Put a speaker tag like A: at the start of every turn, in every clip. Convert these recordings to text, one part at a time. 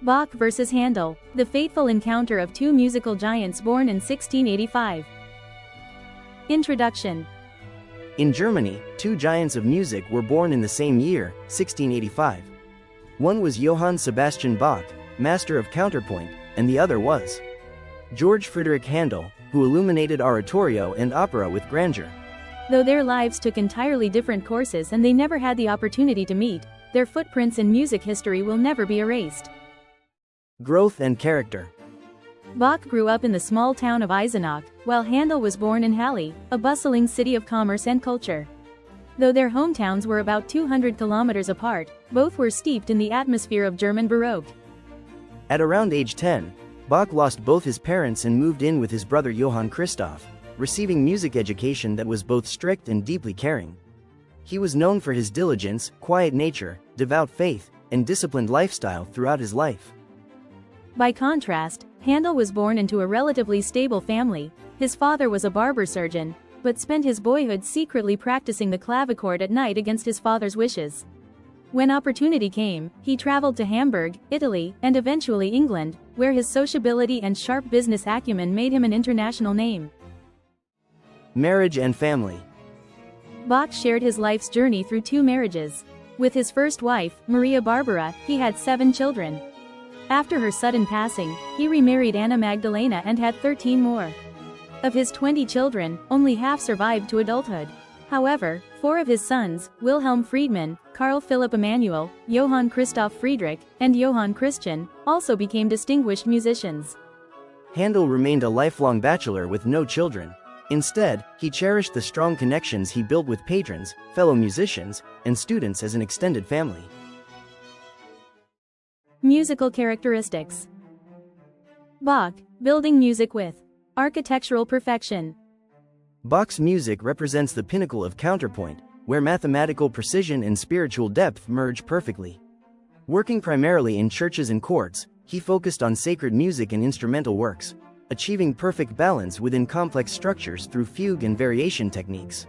A: Bach vs. Handel, the fateful encounter of two musical giants born in 1685. Introduction.
B: In Germany, two giants of music were born in the same year, 1685. One was Johann Sebastian Bach, master of counterpoint, and the other was George Frideric Handel, who illuminated oratorio and opera with grandeur.
A: Though their lives took entirely different courses and they never had the opportunity to meet, their footprints in music history will never be erased.
B: Growth and character.
A: Bach grew up in the small town of Eisenach, while Handel was born in Halle, a bustling city of commerce and culture. Though their hometowns were about 200 kilometers apart, both were steeped in the atmosphere of German Baroque.
B: At around age 10, Bach lost both his parents and moved in with his brother Johann Christoph, receiving music education that was both strict and deeply caring. He was known for his diligence, quiet nature, devout faith, and disciplined lifestyle throughout his life.
A: By contrast, Handel was born into a relatively stable family. His father was a barber surgeon, but spent his boyhood secretly practicing the clavichord at night against his father's wishes. When opportunity came, he traveled to Hamburg, Italy, and eventually England, where his sociability and sharp business acumen made him an international name.
B: Marriage and family.
A: Bach shared his life's journey through two marriages. With his first wife, Maria Barbara, he had 7 children. After her sudden passing, he remarried Anna Magdalena and had 13 more. Of his 20 children, only half survived to adulthood. However, 4 of his sons, Wilhelm Friedmann, Carl Philipp Emanuel, Johann Christoph Friedrich, and Johann Christian, also became distinguished musicians.
B: Handel remained a lifelong bachelor with no children. Instead, he cherished the strong connections he built with patrons, fellow musicians, and students as an extended family.
A: Musical characteristics. Bach, building music with architectural perfection.
B: Bach's music represents the pinnacle of counterpoint, where mathematical precision and spiritual depth merge perfectly. Working primarily in churches and courts, he focused on sacred music and instrumental works, achieving perfect balance within complex structures through fugue and variation techniques.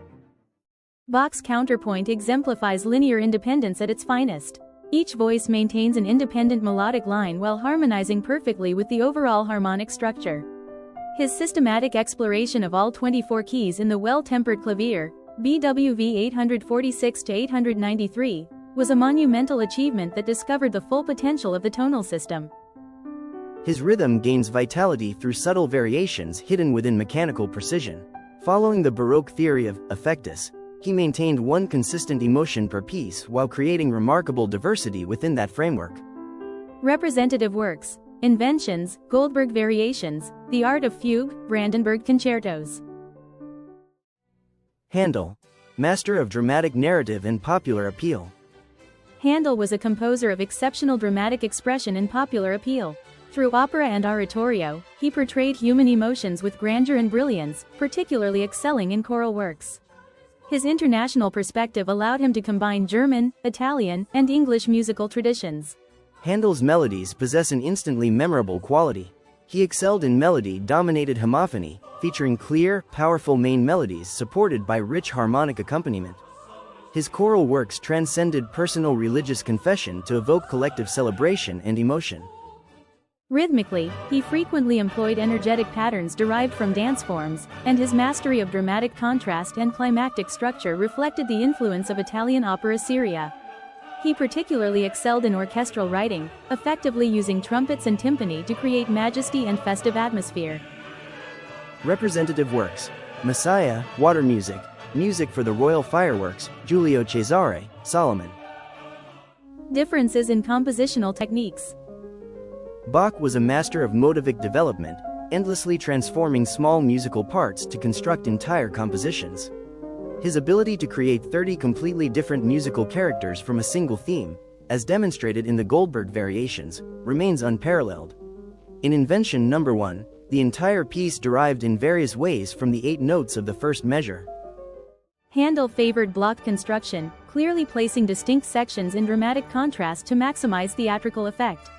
A: Bach's counterpoint exemplifies linear independence at its finest. Each voice maintains an independent melodic line while harmonizing perfectly with the overall harmonic structure. His systematic exploration of all 24 keys in the well-tempered clavier, BWV 846-893, was a monumental achievement that discovered the full potential of the tonal system.
B: His rhythm gains vitality through subtle variations hidden within mechanical precision. Following the Baroque theory of affectus, he maintained one consistent emotion per piece while creating remarkable diversity within that framework.
A: Representative works: Inventions, Goldberg Variations, The Art of Fugue, Brandenburg Concertos.
B: Handel, master of dramatic narrative and popular appeal.
A: Handel was a composer of exceptional dramatic expression and popular appeal. Through opera and oratorio, he portrayed human emotions with grandeur and brilliance, particularly excelling in choral works. His international perspective allowed him to combine German, Italian, and English musical traditions.
B: Handel's melodies possess an instantly memorable quality. He excelled in melody-dominated homophony, featuring clear, powerful main melodies supported by rich harmonic accompaniment. His choral works transcended personal religious confession to evoke collective celebration and emotion.
A: Rhythmically, he frequently employed energetic patterns derived from dance forms, and his mastery of dramatic contrast and climactic structure reflected the influence of Italian opera seria. He particularly excelled in orchestral writing, effectively using trumpets and timpani to create majesty and festive atmosphere.
B: Representative works: Messiah, Water Music, Music for the Royal Fireworks, Giulio Cesare, Solomon.
A: Differences in compositional techniques.
B: Bach was a master of motivic development, endlessly transforming small musical parts to construct entire compositions. His ability to create 30 completely different musical characters from a single theme, as demonstrated in the Goldberg Variations, remains unparalleled. In Invention No. 1, the entire piece derived in various ways from the 8 notes of the first measure.
A: Handel favored block construction, clearly placing distinct sections in dramatic contrast to maximize theatrical effect.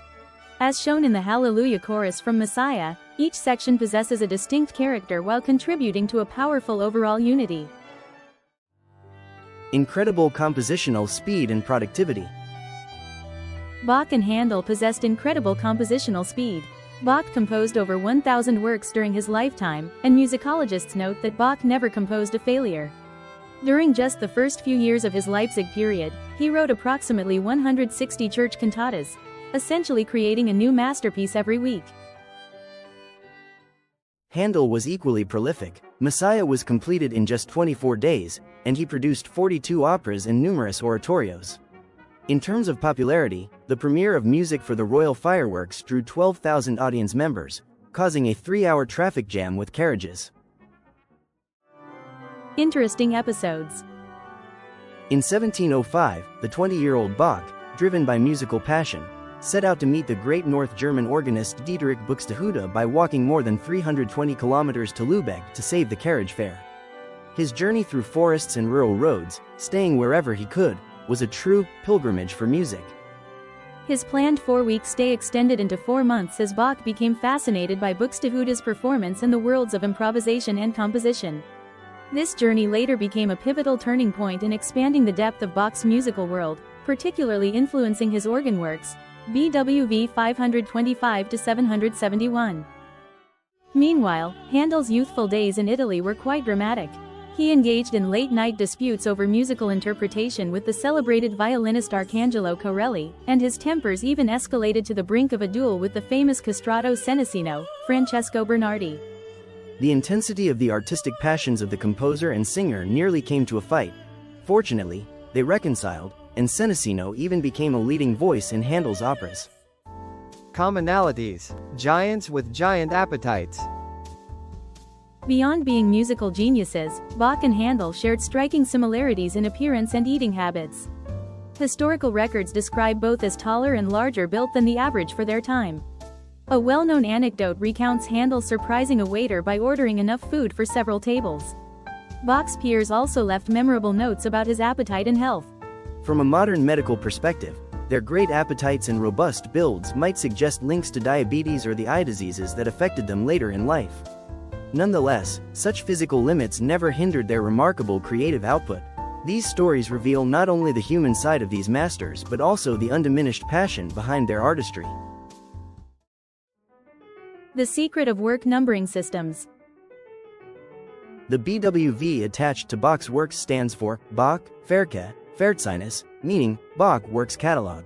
A: As shown in the Hallelujah chorus from Messiah, each section possesses a distinct character while contributing to a powerful overall unity.
B: Incredible compositional speed and productivity.
A: Bach and Handel possessed incredible compositional speed. Bach composed over 1,000 works during his lifetime, and musicologists note that Bach never composed a failure. During just the first few years of his Leipzig period, he wrote approximately 160 church cantatas, essentially creating a new masterpiece every week.
B: Handel was equally prolific. Messiah was completed in just 24 days, and he produced 42 operas and numerous oratorios. In terms of popularity, the premiere of music for the Royal Fireworks drew 12,000 audience members, causing a 3-hour traffic jam with carriages.
A: Interesting episodes.
B: In 1705, the 20-year-old Bach, driven by musical passion, set out to meet the great North German organist Dietrich Buxtehude by walking more than 320 kilometers to Lübeck to save the carriage fare. His journey through forests and rural roads, staying wherever he could, was a true pilgrimage for music.
A: His planned 4-week stay extended into 4 months as Bach became fascinated by Buxtehude's performance and the worlds of improvisation and composition. This journey later became a pivotal turning point in expanding the depth of Bach's musical world, particularly influencing his organ works, BWV 525-771. Meanwhile, Handel's youthful days in Italy were quite dramatic. He engaged in late-night disputes over musical interpretation with the celebrated violinist Arcangelo Corelli, and his tempers even escalated to the brink of a duel with the famous castrato Senesino, Francesco Bernardi.
B: The intensity of the artistic passions of the composer and singer nearly came to a fight. Fortunately, they reconciled, and Senesino even became a leading voice in Handel's operas.
C: Commonalities, giants with giant appetites.
A: Beyond being musical geniuses, Bach and Handel shared striking similarities in appearance and eating habits. Historical records describe both as taller and larger built than the average for their time. A well-known anecdote recounts Handel surprising a waiter by ordering enough food for several tables. Bach's peers also left memorable notes about his appetite and health.
B: From a modern medical perspective, their great appetites and robust builds might suggest links to diabetes or the eye diseases that affected them later in life. Nonetheless, such physical limits never hindered their remarkable creative output. These stories reveal not only the human side of these masters but also the undiminished passion behind their artistry.
A: The secret of work numbering systems.
B: The BWV attached to Bach's works stands for Bach, Werke, Verzeichnis, meaning Bach Works Catalog.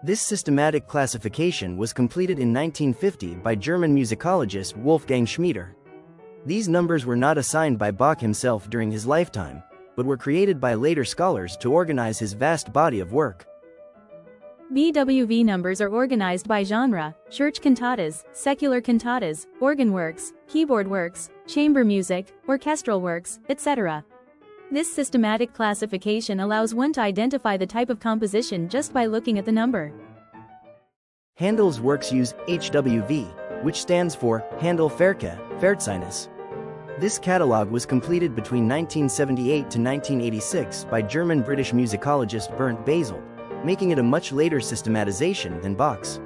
B: This systematic classification was completed in 1950 by German musicologist Wolfgang Schmieder. These numbers were not assigned by Bach himself during his lifetime, but were created by later scholars to organize his vast body of work.
A: BWV numbers are organized by genre: church cantatas, secular cantatas, organ works, keyboard works, chamber music, orchestral works, etc. This systematic classification allows one to identify the type of composition just by looking at the number.
B: Handel's works use HWV, which stands for Handel Werke, Verzeichnis. This catalog was completed between 1978 to 1986 by German-British musicologist Bernd Basel, making it a much later systematization than Bach's.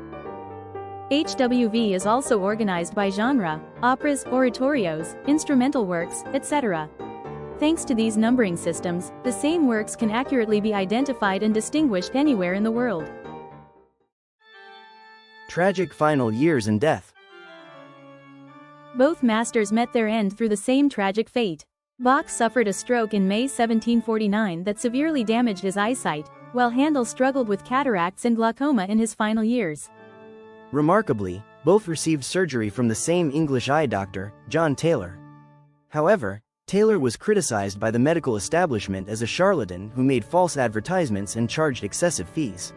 A: HWV is also organized by genre: operas, oratorios, instrumental works, etc. Thanks to these numbering systems, the same works can accurately be identified and distinguished anywhere in the world.
B: Tragic final years and death.
A: Both masters met their end through the same tragic fate. Bach suffered a stroke in May 1749 that severely damaged his eyesight, while Handel struggled with cataracts and glaucoma in his final years.
B: Remarkably, both received surgery from the same English eye doctor, John Taylor. However, Taylor was criticized by the medical establishment as a charlatan who made false advertisements and charged excessive fees.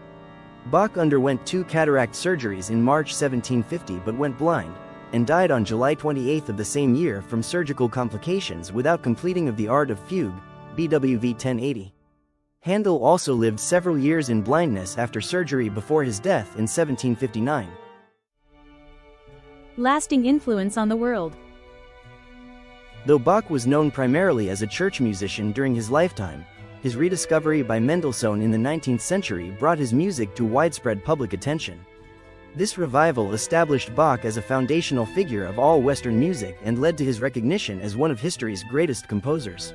B: Bach underwent 2 cataract surgeries in March 1750 but went blind, and died on July 28 of the same year from surgical complications without completing of the art of fugue, BWV 1080. Handel also lived several years in blindness after surgery before his death in 1759.
A: Lasting influence on the world.
B: Though Bach was known primarily as a church musician during his lifetime, his rediscovery by Mendelssohn in the 19th century brought his music to widespread public attention. This revival established Bach as a foundational figure of all Western music and led to his recognition as one of history's greatest composers.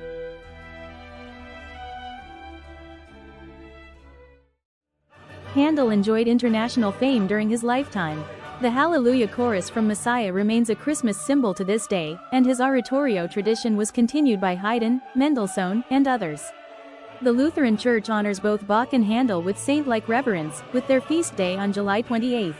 A: Handel enjoyed international fame during his lifetime. The Hallelujah Chorus from Messiah remains a Christmas symbol to this day, and his oratorio tradition was continued by Haydn, Mendelssohn, and others. The Lutheran Church honors both Bach and Handel with saint-like reverence, with their feast day on July 28.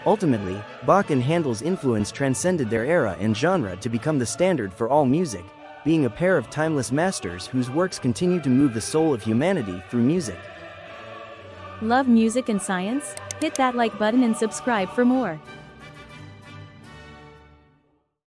B: Ultimately, Bach and Handel's influence transcended their era and genre to become the standard for all music, being a pair of timeless masters whose works continue to move the soul of humanity through music.
A: Love music and science? Hit that like button and subscribe for more.